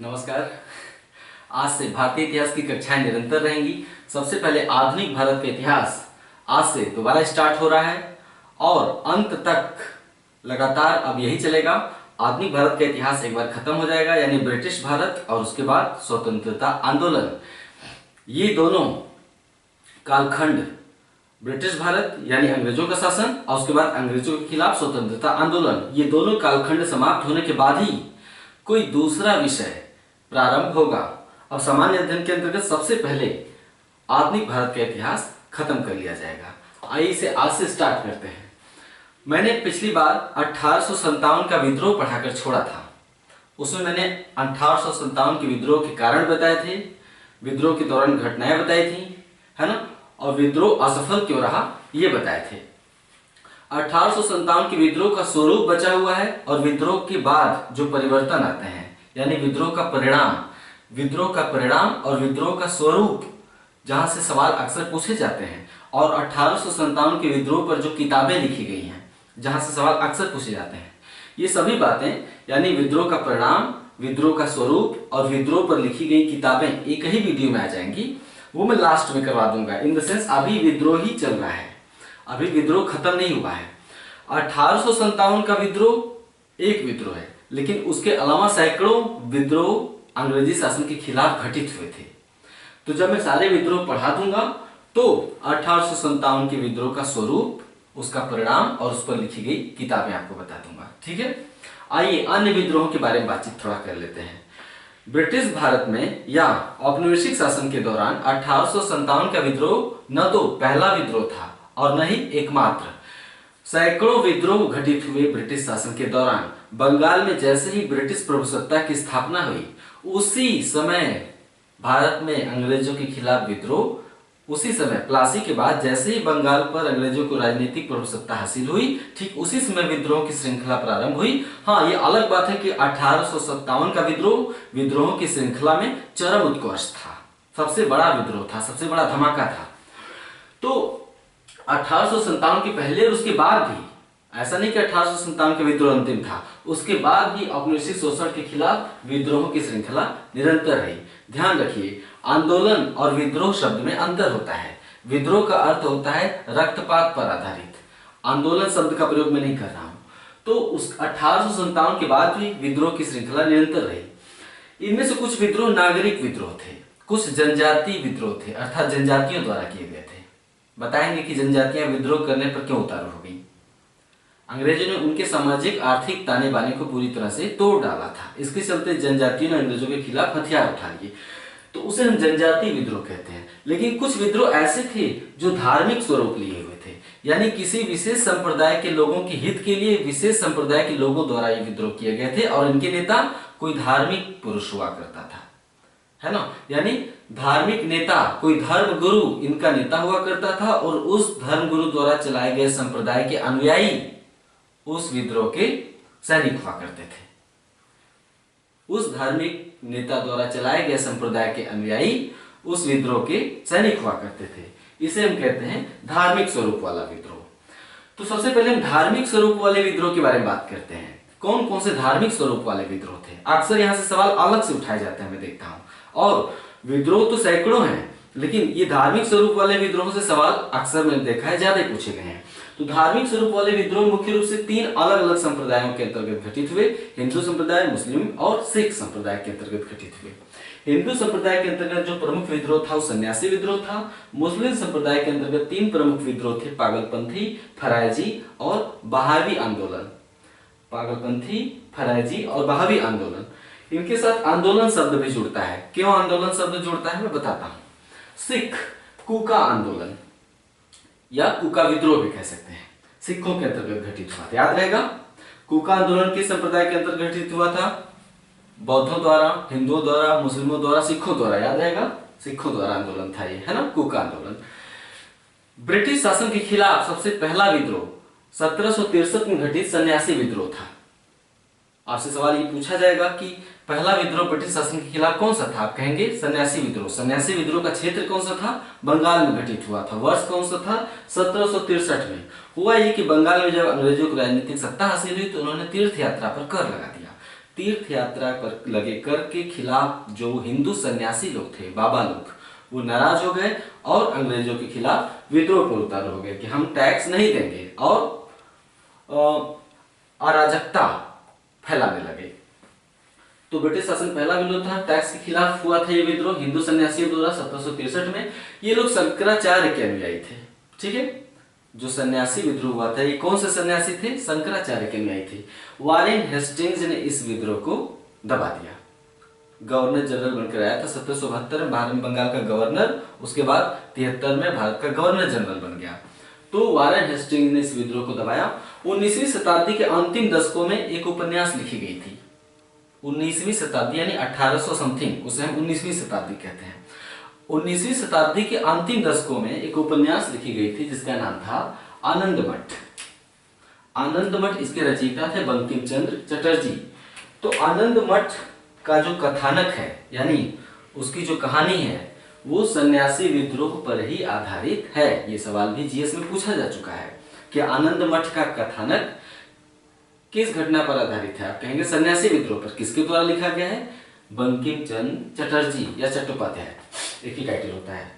नमस्कार। आज से भारतीय इतिहास की कक्षाएं निरंतर रहेंगी। सबसे पहले आधुनिक भारत का इतिहास आज से दोबारा स्टार्ट हो रहा है और अंत तक लगातार अब यही चलेगा। आधुनिक भारत का इतिहास एक बार खत्म हो जाएगा, यानी ब्रिटिश भारत और उसके बाद स्वतंत्रता आंदोलन। ये दोनों कालखंड, ब्रिटिश भारत यानी अंग्रेजों का शासन और उसके बाद अंग्रेजों के खिलाफ स्वतंत्रता आंदोलन, ये दोनों कालखंड समाप्त होने के बाद ही कोई दूसरा विषय प्रारंभ होगा। अब सामान्य अध्ययन के अंतर्गत सबसे पहले आधुनिक भारत का इतिहास खत्म कर लिया जाएगा। आइए इसे आज से स्टार्ट करते हैं। मैंने पिछली बार 1857 का विद्रोह पढ़ाकर छोड़ा था। उसमें मैंने 1857 के विद्रोह के कारण बताए थे, विद्रोह के दौरान घटनाएं बताई थी, है ना, और विद्रोह असफल क्यों रहा ये बताए थे। 1857 के विद्रोह का स्वरूप बचा हुआ है और विद्रोह के बाद जो परिवर्तन आते हैं, यानी विद्रोह का परिणाम और विद्रोह का स्वरूप, जहां से सवाल अक्सर पूछे जाते हैं। और 1857 के विद्रोह पर जो किताबें लिखी गई हैं, जहां से सवाल अक्सर पूछे जाते हैं, ये सभी बातें यानी विद्रोह का परिणाम, विद्रोह का स्वरूप और विद्रोह पर लिखी गई किताबें एक ही वीडियो में आ जाएंगी। वो मैं लास्ट में करवा दूंगा। इन द सेंस अभी विद्रोह ही चल रहा है, अभी विद्रोह खत्म नहीं हुआ है। 1857 का विद्रोह एक विद्रोह है, लेकिन उसके अलावा सैकड़ों विद्रोह अंग्रेजी शासन के खिलाफ घटित हुए थे। तो जब मैं सारे विद्रोह पढ़ा दूंगा तो 1857 के विद्रोह का स्वरूप, उसका परिणाम और उस पर लिखी गई किताबें आपको बता दूंगा। ठीक है, आइए अन्य विद्रोहों के बारे में बातचीत थोड़ा कर लेते हैं। ब्रिटिश भारत में या औपनिवेशिक शासन के दौरान 1857 का विद्रोह न तो पहला विद्रोह था और न ही एकमात्र। सैकड़ों विद्रोह घटित हुए ब्रिटिश शासन के दौरान। बंगाल में जैसे ही ब्रिटिश प्रभुसत्ता की स्थापना हुई, उसी समय भारत में अंग्रेजों के खिलाफ विद्रोह, उसी समय प्लासी के बाद जैसे ही बंगाल पर अंग्रेजों को राजनीतिक प्रभुसत्ता हासिल हुई, ठीक उसी समय विद्रोह की श्रृंखला प्रारंभ हुई। हाँ, ये अलग बात है कि 1857 का विद्रोहों की श्रृंखला में चरम उत्कर्ष था, सबसे बड़ा विद्रोह था, सबसे बड़ा धमाका था। तो 1857 के पहले और उसके बाद भी, ऐसा नहीं कि 1857 का विद्रोह अंतिम था, उसके बाद भी औपनिवेशिक शोषण के खिलाफ विद्रोहों की श्रृंखला निरंतर रही। ध्यान रखिए, आंदोलन और विद्रोह शब्द में अंतर होता है। विद्रोह का अर्थ होता है रक्तपात पर आधारित, आंदोलन शब्द का प्रयोग मैं नहीं कर रहा हूं। तो उस 1857 के बाद भी विद्रोह की श्रृंखला निरंतर रही। इनमें से कुछ विद्रोह नागरिक विद्रोह थे, कुछ जनजातीय विद्रोह थे, अर्थात जनजातियों द्वारा किए गए थे। बताएंगे कि जनजातियां विद्रोह करने पर क्यों उतारू हो गई। अंग्रेजों ने उनके सामाजिक आर्थिक ताने बाने को पूरी तरह से तोड़ डाला था, इसके चलते जनजातियों ने अंग्रेजों के खिलाफ हथियार उठा लिए, तो उसे हम जनजातीय विद्रोह कहते हैं। लेकिन कुछ विद्रोह ऐसे थे जो धार्मिक स्वरूप लिए हुए थे, यानी किसी विशेष संप्रदाय के लोगों के हित के लिए विशेष संप्रदाय के लोगों द्वारा ये विद्रोह किए गए थे, और इनके नेता कोई धार्मिक पुरुष हुआ करता था, है ना, यानी धार्मिक नेता, कोई धर्म गुरु इनका नेता हुआ करता था, और उस धर्म गुरु द्वारा चलाए गए संप्रदाय के अनुयायी उस विद्रोह के सैनिक हुआ करते थे। उस धार्मिक नेता द्वारा चलाए गए संप्रदाय के अनुयायी उस विद्रोह के सैनिक हुआ करते थे। इसे हम कहते हैं धार्मिक स्वरूप वाला विद्रोह। तो सबसे पहले हम धार्मिक स्वरूप वाले विद्रोह के बारे में बात करते हैं। कौन कौन से धार्मिक स्वरूप वाले विद्रोह थे? अक्सर यहां से सवाल अलग से उठाए जाते हैं, मैं देखता हूं। और विद्रोह तो सैकड़ों हैं, लेकिन ये धार्मिक स्वरूप वाले विद्रोह से सवाल अक्सर मैंने देखा है ज्यादा पूछे गए हैं। तो धार्मिक स्वरूप वाले विद्रोह मुख्य रूप से तीन अलग अलग संप्रदायों के अंतर्गत घटित हुए। हिंदू संप्रदाय, मुस्लिम और सिख संप्रदाय के अंतर्गत घटित हुए। हिंदू संप्रदाय के अंतर्गत जो प्रमुख विद्रोह था वो सन्यासी विद्रोह था। मुस्लिम संप्रदाय के अंतर्गत तीन प्रमुख विद्रोह थे, पागलपंथी, फरायजी और बहावी आंदोलन। पागलपंथी, फरायजी और बहावी आंदोलन। इनके साथ आंदोलन शब्द भी जुड़ता है। क्यों आंदोलन शब्द जुड़ता है मैं बताता हूं। सिख कूका आंदोलन या कूका विद्रोह भी कह सकते हैं, सिखों के अंतर्गत घटित हुआ था। याद रहेगा, कूका आंदोलन किस संप्रदाय के अंतर्गत घटित हुआ था? बौद्धों द्वारा, हिंदुओं द्वारा, मुस्लिमों द्वारा, सिखों द्वारा। याद रहेगा, सिखों द्वारा आंदोलन था ये, है ना, कूका आंदोलन। ब्रिटिश शासन के खिलाफ सबसे पहला विद्रोह 1763 में घटित सन्यासी विद्रोह था। आपसे सवाल ये पूछा जाएगा कि पहला विद्रोह ब्रिटिश शासन के खिलाफ कौन सा था? आप कहेंगे सन्यासी विद्रोह। सन्यासी विद्रोह का क्षेत्र कौन सा था? बंगाल में घटित हुआ था। वर्ष कौन सा था? 1763 में। हुआ ये कि बंगाल में जब अंग्रेजों को राजनीतिक सत्ता हासिल हुई तो उन्होंने तीर्थ यात्रा पर कर लगा दिया। तीर्थ यात्रा पर लगे कर के खिलाफ जो हिंदू सन्यासी लोग थे, बाबा लोग, वो नाराज हो गए और अंग्रेजों के खिलाफ विद्रोह पर उतार हो गए कि हम टैक्स नहीं देंगे और अराजकता फैलाने लगे। तो ब्रिटिश शासन पहला विद्रोह था, टैक्स के खिलाफ हुआ था ये विद्रोह हिंदू सन्यासियों द्वारा 1763 में। ये लोग शंकराचार्य के अनुयायी थे, ठीक है। जो सन्यासी विद्रोह हुआ था, ये कौन से सन्यासी थे? शंकराचार्य के अनुयायी थे। वारेन हेस्टिंग्स ने इस विद्रोह को दबा दिया। गवर्नर जनरल बनकर आया था 1772 में, भारत में बंगाल का गवर्नर, उसके बाद 73 में भारत का गवर्नर जनरल बन गया। तो वारेन हेस्टिंग्स ने इस विद्रोह को दबाया। 19वीं शताब्दी के अंतिम दशकों में एक उपन्यास लिखी गई थी। 19वीं शताब्दी यानी 1800 समथिंग, उसे हम 19वीं शताब्दी कहते हैं। 19वीं शताब्दी के अंतिम दशकों में एक उपन्यास लिखी गई थी जिसका नाम था आनंदमठ। आनंदमठ, इसके रचयिता थे बंकिम चंद्र चटर्जी। तो आनंदमठ का जो कथानक है, यानी उसकी जो कहानी है, वो सन्यासी विद्रोह पर ही आधारित है। ये सवाल भी जीएस में पूछा जा चुका है कि आनंदमठ का कथानक किस घटना पर आधारित है। आप कहेंगे सन्यासी विद्रोह पर। किसके द्वारा लिखा गया है? बंकिम चंद्र चटर्जी या चट्टोपाध्याय, एक ही टाइटल होता है।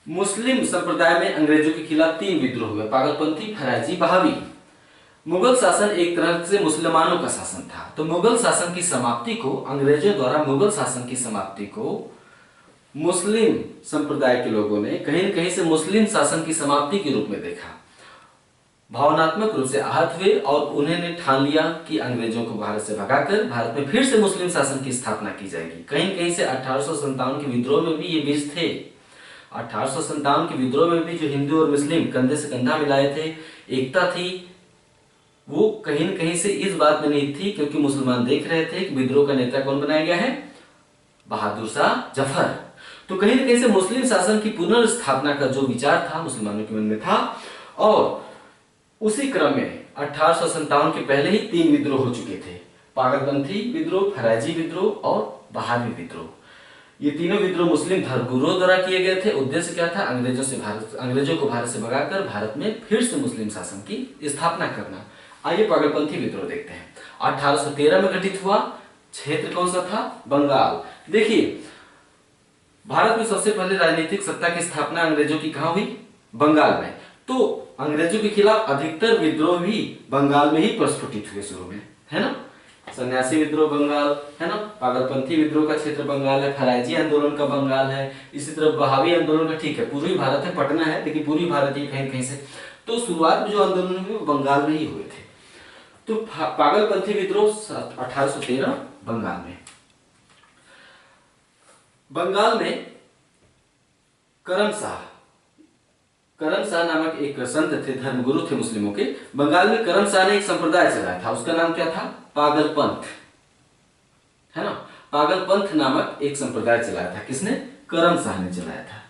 मुस्लिम संप्रदाय में अंग्रेजों के खिलाफ 3 विद्रोह हुए, पागलपंथी, फरायजी, बहावी। मुगल शासन एक तरह से मुसलमानों का शासन था। तो मुगल शासन की समाप्ति को, अंग्रेजों द्वारा मुगल शासन की समाप्ति को मुस्लिम संप्रदाय के लोगों ने कहीं न कहीं से मुस्लिम शासन की समाप्ति के रूप में देखा। भावनात्मक रूप से आहत हुए और उन्होंने ठान लिया कि अंग्रेजों को भारत से भगाकर भारत में फिर से मुस्लिम शासन की स्थापना की जाएगी। कहीं कहीं से 1857 के विद्रोह में भी ये बीज थे। 1857 के विद्रोह में भी जो हिंदू और मुस्लिम कंधे से कंधा मिलाए थे, एकता थी, वो कहीं न कहीं से इस बात में नहीं थी, क्योंकि मुसलमान देख रहे थे कि विद्रोह का नेता कौन बनाया गया है? बहादुर शाह जफर। तो कहीं न कहीं से मुस्लिम शासन की पुनर्स्थापना का जो विचार था मुसलमानों के मन में था। और उसी क्रम में 1857 के पहले ही 3 विद्रोह हो चुके थे, पागलपंथी विद्रोह, फरायजी विद्रोह और बहावी विद्रोह। ये तीनों विद्रोह मुस्लिम धर्मगुरुओं द्वारा किए गए थे। उद्देश्य क्या था? अंग्रेजों को भारत से भगाकर भारत में फिर से मुस्लिम शासन की स्थापना करना। आइए पागलपंथी विद्रोह देखते हैं। 1813 में घटित हुआ। क्षेत्र कौन सा था? बंगाल। देखिए, भारत में सबसे पहले राजनीतिक सत्ता की स्थापना अंग्रेजों की कहां हुई? बंगाल में। तो अंग्रेजों के खिलाफ अधिकतर विद्रोह भी बंगाल में ही प्रस्फुटित हुए शुरू में, है ना। सन्यासी विद्रोह बंगाल है ना, पागलपंथी विद्रोह का क्षेत्र बंगाल है, फरायजी आंदोलन का बंगाल है, इसी तरह बहावी आंदोलन का, ठीक है, पूर्वी भारत है, पटना है, लेकिन पूर्वी भारत ही कहीं कहीं से। तो शुरुआत में जो आंदोलन हुए वो बंगाल में ही हुए थे। तो पागलपंथी विद्रोह 1813 बंगाल में। बंगाल में करम शाह नामक एक संत थे, धर्मगुरु थे मुस्लिमों के। बंगाल में करम शाह ने एक संप्रदाय चलाया था, उसका नाम क्या था? पागलपंथ, है ना। पागलपंथ नामक एक संप्रदाय चलाया था। किसने? करम शाह ने चलाया था।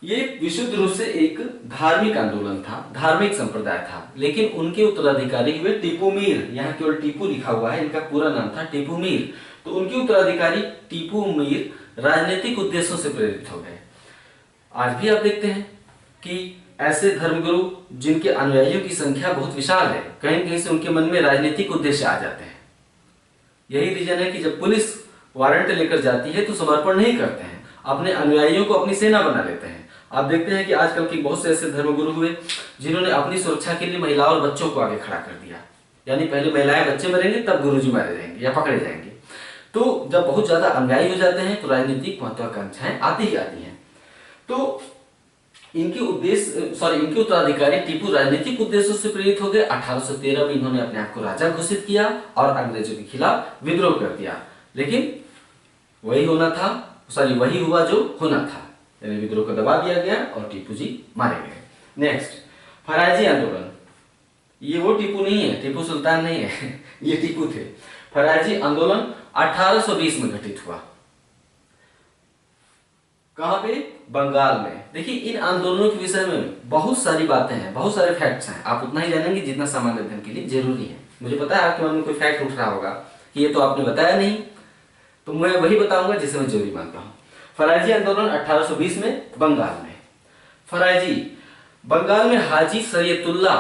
ये विशुद्ध रूप से एक धार्मिक आंदोलन था, धार्मिक संप्रदाय था। लेकिन उनके उत्तराधिकारी हुए टीपू मीर। यहाँ केवल टीपू लिखा हुआ है, इनका पूरा नाम था टीपू मीर। तो उनके उत्तराधिकारी टीपू मीर राजनीतिक उद्देश्यों से प्रेरित हो गए। आज भी आप देखते हैं कि ऐसे धर्मगुरु जिनके अनुयायियों की संख्या बहुत विशाल है, कहीं कहीं से उनके मन में राजनीतिक उद्देश्य आ जाते हैं। यही रीजन है कि जब पुलिस वारंट लेकर जाती है तो समर्पण नहीं करते हैं, अपने अनुयायियों को अपनी सेना बना लेते हैं। आप देखते हैं कि आजकल के बहुत से ऐसे धर्मगुरु हुए जिन्होंने अपनी सुरक्षा के लिए महिलाओं और बच्चों को आगे खड़ा कर दिया। यानी पहले महिलाएं बच्चे मरेंगे तब गुरुजी मारे जाएंगे या पकड़े जाएंगे। तो जब बहुत ज्यादा अनुयायी हो जाते हैं तो राजनीतिक महत्वाकांक्षाएं आती ही आती हैं। तो इनके उत्तराधिकारी टीपू राजनीतिक उद्देश्यों से प्रेरित हो गए। 1813 में इन्होंने अपने आप को राजा घोषित किया और अंग्रेजों के खिलाफ विद्रोह कर दिया। लेकिन वही हुआ जो होना था, यानी विद्रोह को दबा दिया गया और टीपू जी मारे गए। नेक्स्ट, फरायजी आंदोलन। ये वो टीपू नहीं है, टीपू सुल्तान नहीं है, ये टीपू थे। फरायजी आंदोलन 1820 में घटित हुआ। कहां पे? बंगाल में। देखिए, इन आंदोलनों के विषय में बहुत सारी बातें हैं, बहुत सारे फैक्ट्स हैं। आप उतना ही जानेंगे जितना सामान्य अध्ययन के लिए जरूरी है। मुझे पता है आपके मन में कोई फैक्ट उठ रहा होगा कि ये तो आपने बताया नहीं, तो मैं वही बताऊंगा जिसे मैं जरूरी मानता हूं। फरायजी आंदोलन 1820 में बंगाल में। फरायजी बंगाल में हाजी सैयदुल्लाह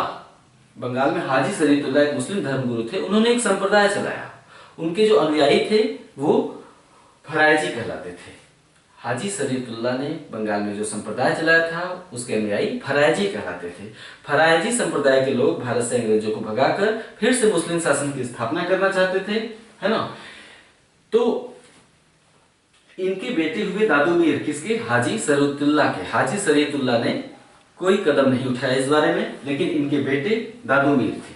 बंगाल में हाजी शरीयतुल्लाह एक मुस्लिम धर्मगुरु थे, उन्होंने एक संप्रदाय चलाया। उनके जो अनुयायी थे वो फरायजी कहलाते थे। हाजी शरीयतुल्लाह ने बंगाल में जो संप्रदाय चलाया था उसके अनुयायी फरायजी कहलाते थे। फरायजी संप्रदाय के लोग भारत से अंग्रेजों को भगाकर फिर से मुस्लिम शासन की स्थापना करना चाहते थे, है ना। तो इनके बेटे हुए दादू मीर, किसके? हाजी शरीयतुल्लाह के। हाजी शरीयतुल्लाह ने कोई कदम नहीं उठाया इस बारे में, लेकिन इनके बेटे दादू मीर थे।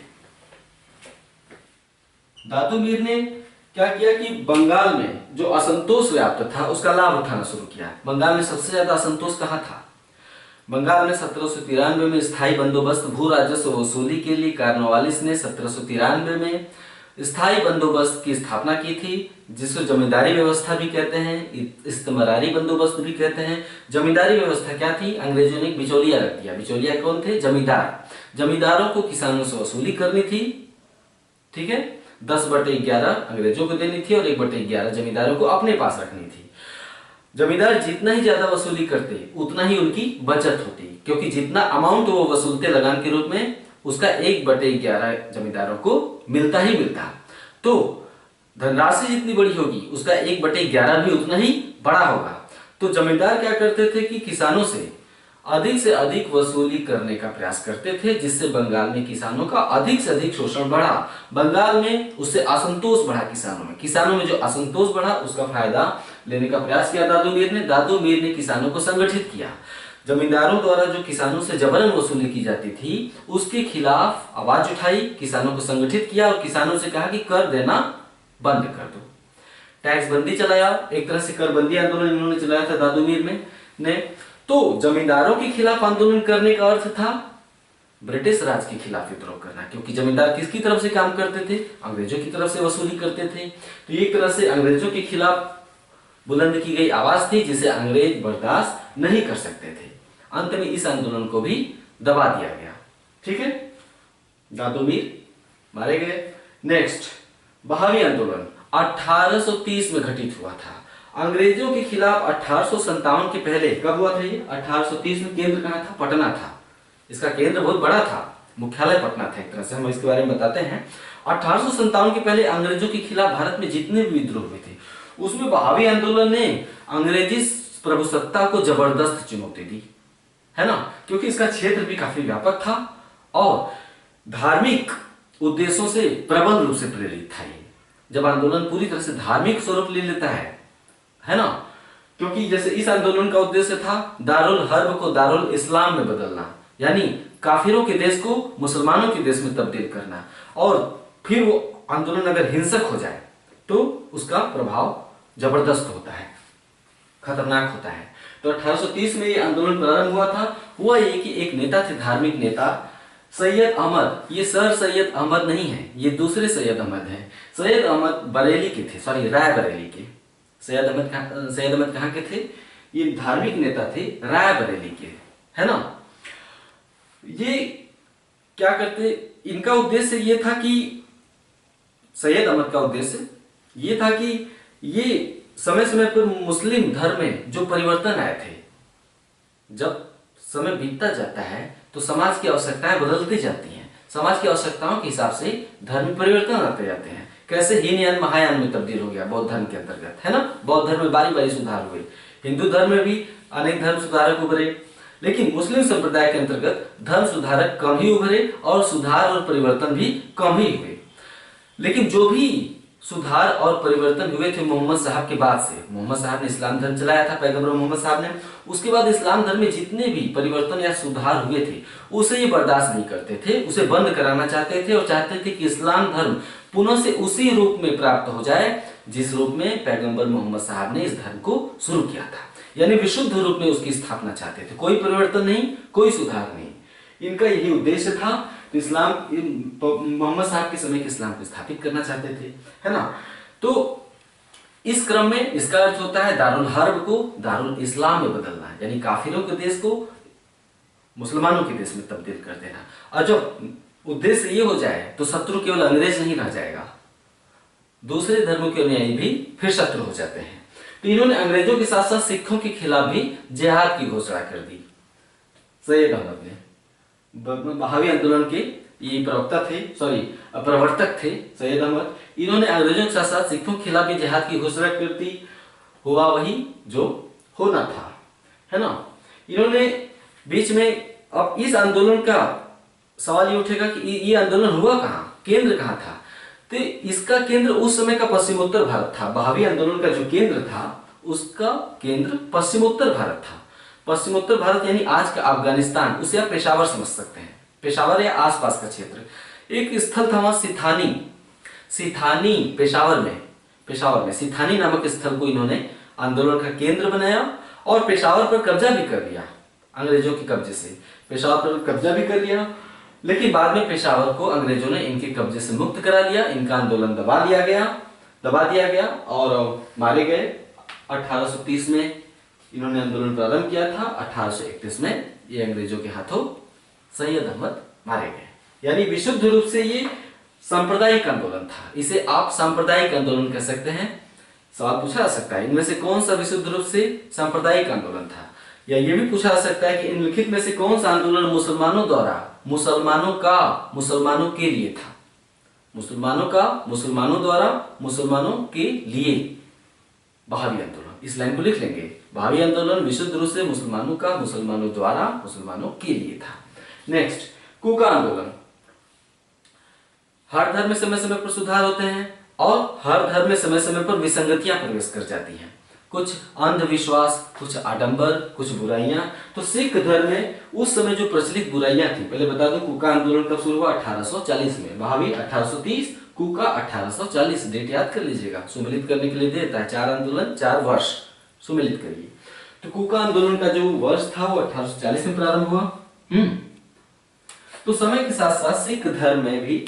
दादू मीर ने क्या किया कि बंगाल में जो असंतोष व्याप्त था उसका लाभ उठाना शुरू किया। बंगाल में सबसे ज्यादा असंतोष कहाँ था? बंगाल में 1793 में स्थायी बंदोबस्त भू राजस्व वसूली के लिए कॉर्नवालिस ने 1793 में स्थायी बंदोबस्त की स्थापना की थी, जिसको जमींदारी व्यवस्था भी कहते हैं, इस्तेमारी बंदोबस्त भी कहते हैं। जमींदारी व्यवस्था क्या थी? अंग्रेजों ने एक बिचौलिया रख दिया। बिचौलिया कौन थे? जमींदार। जमींदारों को किसानों से वसूली करनी थी, ठीक है। 10/11 अंग्रेजों को देनी थी और 1/11 जमींदारों को अपने पास रखनी थी। जमींदार जितना ही ज्यादा वसूली करते उतना ही उनकी बचत होती, क्योंकि जितना अमाउंट वो वसूलते लगान के रूप में उसका 1/11 जमींदारों को मिलता ही मिलता। तो धनराशि जितनी बड़ी होगी उसका 1/11 भी उतना ही बड़ा होगा। तो जमींदार क्या करते थे कि किसानों से अधिक वसूली करने का प्रयास करते थे, जिससे बंगाल में किसानों का अधिक से अधिक शोषण बढ़ा। बंगाल में उससे असंतोष बढ़ा। किसानों में जो असंतोष बढ़ा उसका फायदा लेने का प्रयास किया दादू मीर ने। दादू मीर ने किसानों को संगठित किया। जमींदारों द्वारा जो किसानों से जबरन वसूली की जाती थी उसके खिलाफ आवाज उठाई, किसानों को संगठित किया और किसानों से कहा कि कर देना बंद कर दो। टैक्स बंदी चलाया, एक तरह से कर बंदी आंदोलन इन्होंने चलाया था दादू मीर ने। तो जमींदारों के खिलाफ आंदोलन करने का अर्थ था ब्रिटिश राज के खिलाफ विद्रोह करना, क्योंकि जमींदार किसकी तरफ से काम करते थे? अंग्रेजों की तरफ से वसूली करते थे। तो एक तरह से अंग्रेजों के खिलाफ बुलंद की गई आवाज थी जिसे अंग्रेज बर्दाश्त नहीं कर सकते थे। अंत में इस आंदोलन को भी दबा दिया गया, ठीक है। दादू मीर मारे गए। नेक्स्ट, बहावी आंदोलन 1830 में घटित हुआ था। अंग्रेजों के खिलाफ 1857 के पहले कब हुआ था ये? 1830 में। केंद्र कहाँ था? पटना था। इसका केंद्र बहुत बड़ा था, मुख्यालय पटना था। एक तरह से हम इसके बारे में बताते हैं। 1857 के पहले अंग्रेजों के खिलाफ भारत में जितने भी विद्रोह हुए थे उसमें बहावी आंदोलन ने अंग्रेजी प्रभुसत्ता को जबरदस्त चुनौती दी, है ना, क्योंकि इसका क्षेत्र भी काफी व्यापक था और धार्मिक उद्देश्यों से प्रबल रूप से प्रेरित था। ये जब आंदोलन पूरी तरह से धार्मिक स्वरूप ले लेता है ना, क्योंकि जैसे इस आंदोलन का उद्देश्य था दारुल हर्ब को दारुल इस्लाम में बदलना, यानी काफिरों के देश को मुसलमानों के देश में तब्दील करना। और फिर वो आंदोलन अगर हिंसक हो जाए तो उसका प्रभाव जबरदस्त होता है, खतरनाक होता है। तो 1830 में ये आंदोलन प्रारंभ हुआ था। हुआ ये कि एक नेता थे, धार्मिक नेता सैयद अहमद। ये सर सैयद अहमद नहीं है, ये दूसरे सैयद अहमद हैं। सैयद अहमद बरेली के थे, सॉरी रायबरेली के। सैयद अहमद कहाँ के थे? ये धार्मिक नेता थे रायबरेली के, है ना। ये क्या करते? इनका उद्देश्य ये था कि सैयद अहमद का उद्देश्य ये था कि ये समय समय पर मुस्लिम धर्म में जो परिवर्तन आए थे, जब समय बीतता जाता है तो समाज की आवश्यकताएं बदलती जाती हैं। समाज की आवश्यकताओं के हिसाब से धर्म में परिवर्तन आते जाते हैं। कैसे हीनयान महायान में तब्दील हो गया बौद्ध धर्म के अंतर्गत, है ना। बौद्ध धर्म में बारी बारी सुधार हुए। हिंदू धर्म में भी अनेक धर्म सुधारक उभरे, लेकिन मुस्लिम संप्रदाय के अंतर्गत धर्म सुधारक कम ही उभरे और सुधार और परिवर्तन भी कम ही हुए। लेकिन जो भी सुधार और परिवर्तन हुए थे मोहम्मद साहब के बाद से, मोहम्मद साहब ने इस्लाम धर्म चलाया था, पैगंबर मोहम्मद साहब ने। उसके बाद इस्लाम धर्म में जितने भी परिवर्तन या सुधार हुए थे उसे ये बर्दाश्त नहीं करते थे, उसे बंद कराना चाहते थे और चाहते थे कि इस्लाम धर्म पुनः से उसी रूप में प्राप्त हो जाए जिस रूप में पैगंबर मोहम्मद साहब ने इस धर्म को शुरू किया था, यानी विशुद्ध रूप में उसकी स्थापना चाहते थे। कोई परिवर्तन नहीं, कोई सुधार नहीं। इनका यही उद्देश्य था। तो इस्लाम मोहम्मद साहब के समय के इस्लाम को स्थापित करना चाहते थे, है ना। तो इस क्रम में इसका अर्थ होता है दारुल हर्ब को दारुल इस्लाम में बदलना, यानी काफिरों के देश को मुसलमानों के देश में तब्दील कर देना। और जब उद्देश्य ये हो जाए तो शत्रु केवल अंग्रेज नहीं रह जाएगा, दूसरे धर्मों के अनुयायी भी फिर शत्रु हो जाते हैं। तो इन्होंने अंग्रेजों के साथ साथ सिखों के खिलाफ भी जिहाद की घोषणा कर दी। सैयद अहमद ने बहावी आंदोलन के ये प्रवर्तक थे सैयद अहमद। इन्होंने अंग्रेजों के साथ साथ सिखों के खिलाफ भी जिहाद की घोषणा कर दी। हुआ वही जो होना था, है ना। इन्होंने बीच में, अब इस आंदोलन का सवाल ये उठेगा कि ये आंदोलन हुआ कहाँ, केंद्र कहाँ था। तो इसका केंद्र उस समय का पश्चिमोत्तर भारत था। बहावी आंदोलन का जो केंद्र था उसका केंद्र पश्चिमोत्तर भारत था। पश्चिमोत्तर भारत यानी आज का अफगानिस्तान, उसे आप पेशावर समझ सकते हैं, पेशावर या आसपास का क्षेत्र। एक स्थल था वहां सिथानी, पेशावर में सिथानी नामक स्थल को इन्होंने आंदोलन का केंद्र बनाया और पेशावर पर कब्जा भी कर लिया अंग्रेजों के कब्जे से। पेशावर पर कब्जा भी कर लिया, लेकिन बाद में पेशावर को अंग्रेजों ने इनके कब्जे से मुक्त करा लिया। इनका आंदोलन दबा दिया गया और मारे गए। 1830 में इन्होंने आंदोलन प्रारंभ किया था। 1831 में ये अंग्रेजों के हाथों सैयद अहमद मारे गए। यानी विशुद्ध रूप से ये सांप्रदायिक आंदोलन था। इसे आप सांप्रदायिक आंदोलन कह सकते हैं। सवाल पूछा जा सकता है इनमें से कौन सा विशुद्ध रूप से सांप्रदायिक आंदोलन था, या ये भी पूछा जा सकता है कि निम्नलिखित में से कौन सा आंदोलन मुसलमानों द्वारा मुसलमानों के लिए था। मुसलमानों द्वारा मुसलमानों के लिए बहावी आंदोलन, इस लाइन को लिख लेंगे। बहावी आंदोलन विशुद्ध रूप से मुसलमानों द्वारा मुसलमानों के लिए था। नेक्स्ट, कूका आंदोलन। हर धर्म में समय समय पर सुधार होते हैं और हर धर्म में समय समय पर विसंगतियां प्रवेश कर जाती हैं। कुछ अंधविश्वास, कुछ आडंबर, कुछ बुराइयां। तो सिख धर्म में उस समय जो प्रचलित बुराइयां थी, पहले बता दूं कूका आंदोलन कब शुरू हुआ, 1840 में। बहावी 1830, कूका 1840। डेट याद कर लीजिएगा, सुमेलित करने के लिए देता है। 4 आंदोलन 4 वर्ष, सुमेलित करिए। तो कूका आंदोलन का जो वर्ष था वो 1840 में प्रारंभ हुआ। तो समय के साथ साथ सिख धर्म में भी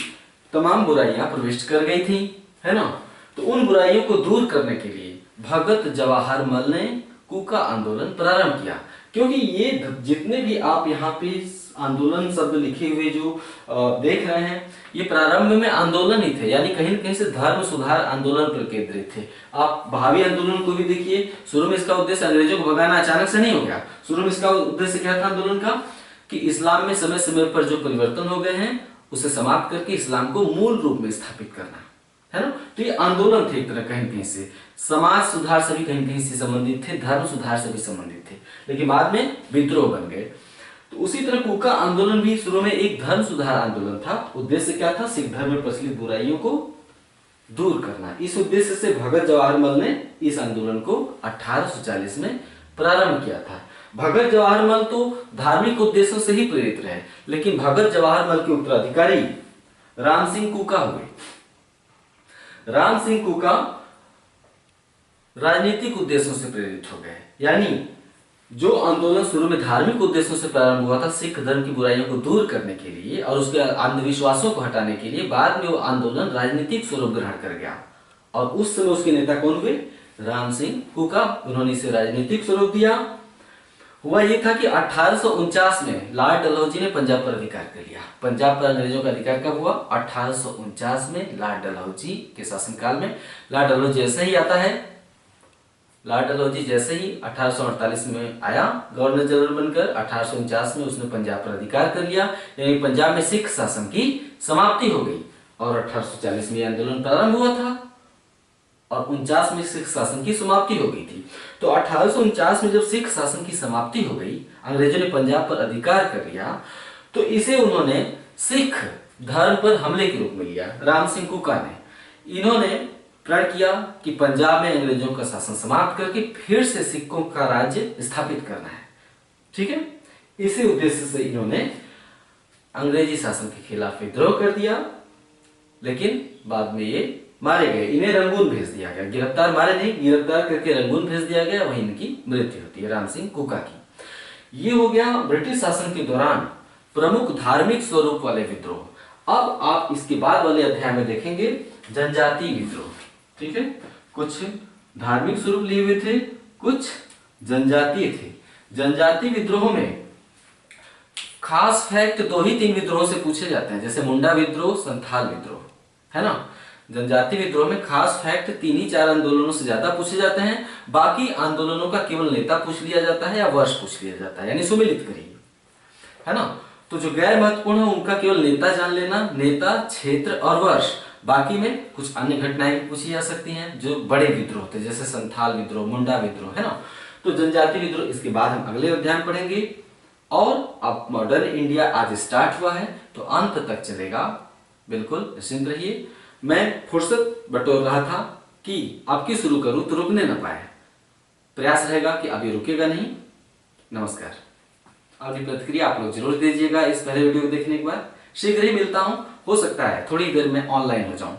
तमाम बुराइयां प्रविष्ट कर गई थी, है ना। तो उन बुराइयों को दूर करने के लिए भगत जवाहरमल ने कूका आंदोलन प्रारंभ किया। क्योंकि ये जितने भी आप यहाँ पे आंदोलन शब्द लिखे हुए जो देख रहे हैं, ये प्रारंभ में आंदोलन ही थे, यानी कहीं न कहीं से धर्म सुधार आंदोलन पर केंद्रित थे। आप बहावी आंदोलन को भी देखिए, शुरू में इसका उद्देश्य अंग्रेजों को भगाना अचानक से नहीं हो गया। शुरू में इसका उद्देश्य क्या था आंदोलन का, कि इस्लाम में समय समय पर जो परिवर्तन हो गए हैं उसे समाप्त करके इस्लाम को मूल रूप में स्थापित करना, है ना। तो ये आंदोलन थे एक तरह कहीं कहीं से समाज सुधार से भी कहीं कहीं से संबंधित थे, धर्म सुधार से भी संबंधित थे, लेकिन बाद में विद्रोह बन गए। तो उसी तरह कूका आंदोलन भी शुरू में एक धर्म सुधार आंदोलन था। उद्देश्य क्या था, सिख धर्म में प्रचलित बुराइयों को दूर करना। इस उद्देश्य से भगत जवाहरमल ने इस आंदोलन को 1840 में प्रारंभ किया था। भगत जवाहरमल तो धार्मिक उद्देश्यों से ही प्रेरित रहे, लेकिन भगत जवाहरमल के उत्तराधिकारी राम सिंह कूका हुए। राम सिंह कूका राजनीतिक उद्देश्यों से प्रेरित हो गए। यानी जो आंदोलन शुरू में धार्मिक उद्देश्यों से प्रारंभ हुआ था, सिख धर्म की बुराइयों को दूर करने के लिए और उसके अंधविश्वासों को हटाने के लिए, बाद में वो आंदोलन राजनीतिक स्वरूप ग्रहण कर गया। और उस समय उसके नेता कौन हुए, राम सिंह कूका। उन्होंने इसे राजनीतिक स्वरूप दिया। हुआ ये था कि 1849 में लॉर्ड डलहौजी ने पंजाब पर अधिकार कर लिया। पंजाब पर अंग्रेजों का अधिकार कब हुआ, 1849 में लॉर्ड डलहौजी के शासनकाल में। लॉर्ड डलहौजी जैसे ही आता है, लॉर्ड डलहौजी जैसे ही 1848 में आया गवर्नर जनरल बनकर, 1849 में उसने पंजाब पर अधिकार कर लिया। यानी पंजाब में सिख शासन की समाप्ति हो गई और 1840 में आंदोलन प्रारंभ हुआ था और 49 में सिख शासन की समाप्ति हो गई थी। तो 1849 में जब सिख शासन की समाप्ति हो गई, अंग्रेजों ने पंजाब पर अधिकार कर लिया, तो इसे उन्होंने सिख धर्म पर हमले के रूप में लिया। राम सिंह कूका ने इन्होंने प्रण किया कि पंजाब में अंग्रेजों का शासन समाप्त करके फिर से सिखों का राज्य स्थापित करना है। ठीक है, इसी उद्देश्य से इन्होंने अंग्रेजी शासन के खिलाफ विद्रोह कर दिया, लेकिन बाद में ये मारे गए। इन्हें रंगून भेज दिया गया, गिरफ्तार मारे नहीं, गिरफ्तार करके रंगून भेज दिया गया। वहीं इनकी मृत्यु होती है राम सिंह कूका की। ये हो गया ब्रिटिश शासन के दौरान प्रमुख धार्मिक स्वरूप वाले विद्रोह। अब आप इसके बाद वाले अध्याय में देखेंगे जनजातीय विद्रोह। ठीक है, कुछ धार्मिक स्वरूप लिए हुए थे, कुछ जनजातीय थे। जनजातीय विद्रोह में खास फैक्ट 2 ही 3 विद्रोह से पूछे जाते हैं, जैसे मुंडा विद्रोह, संथाल विद्रोह, है ना। जनजातीय विद्रोह में खास फैक्ट 3 ही 4 आंदोलनों से ज्यादा पूछे जाते हैं। बाकी आंदोलनों का केवल नेता पूछ लिया जाता है या वर्ष पूछ लिया जाता है, यानी सुमेलित करिए, है ना। तो जो गैर महत्वपूर्ण है उनका केवल नेता जान लेना, नेता, क्षेत्र और वर्ष। बाकी में कुछ अन्य घटनाएं भी पूछी जा सकती हैं जो बड़े विद्रोह थे, जैसे संथाल विद्रोह, मुंडा विद्रोह, है ना। तो जनजाति विद्रोह इसके बाद हम अगले अध्याय में पढ़ेंगे। और अब मॉडर्न इंडिया आज स्टार्ट हुआ है तो अंत तक चलेगा, बिल्कुल निश्चिंत रहिए। मैं फुर्सत बटोर रहा था कि आपकी शुरू करूं तो रुकने न पाए, प्रयास रहेगा कि अभी रुकेगा नहीं। नमस्कार। अपनी प्रतिक्रिया आप लोग जरूर दीजिएगा इस पहले वीडियो को देखने के बाद। शीघ्र ही मिलता हूं, हो सकता है थोड़ी देर में ऑनलाइन हो जाऊं।